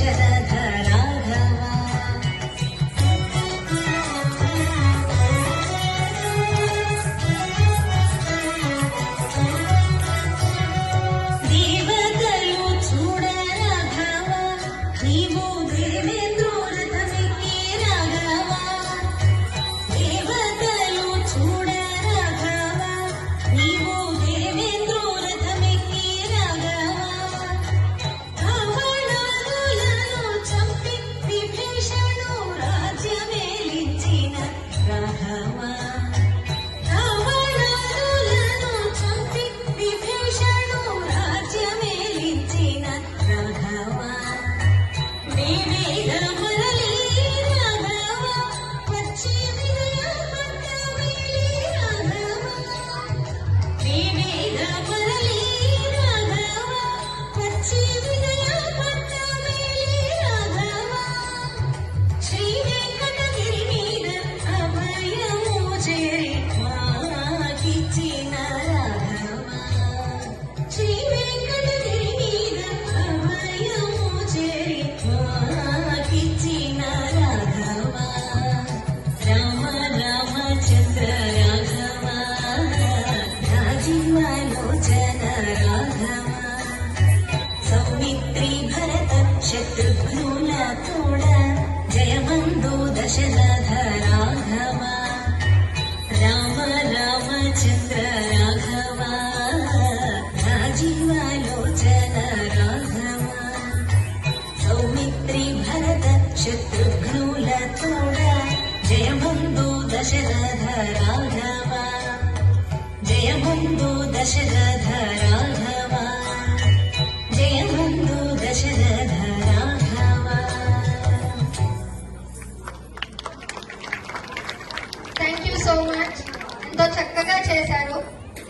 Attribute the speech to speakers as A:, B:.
A: దశరథ రాఘవ దేవతలు చూడ రాఘవ నీవు దేవేంద్రురథమెక్కి రాఘవ దేవతలు చూడ రాఘవ నీవు దేవేంద్రురథమెక్కి రాఘవ రావణాసులను చంపి విభీషణు రాజ్యమేలించిన రాఘవ రావణాసులను చంపి విభీషణు రాజ్యమేలించిన రాఘవ నీవేగ మరలి రాఘవ వచ్చి విజయ పట్టమేలి రాఘవ నీవేగ మరలి రాఘవ వచ్చి విజయ పట్టమేలి రాఘవ శ్రీ వెంకటగిరి మీద అభయము చేరి మాకిచ్చిన రాఘవ శ్రీ వెంకటగిరి మీద అభయము చేరి మాకిచ్చిన రాఘవ రామ రామచంద్ర రాఘవ రాజీవలోచన రాఘవ సౌమిత్రి భరత శత్రుఘ్నుల తోడ జయమందు దశరథ రాఘవ రామ రామచంద్ర రాఘవ రాజీవలోచన రాఘవ సౌమిత్రి భరత శత్రుఘ్నుల తోడ జయమందు దశరథ రాఘవ జయమందు దశరథ రాఘవ జయమందు Dasharatha Raghava.
B: Thank you so much. ఎంతో చక్కగా చేశారు.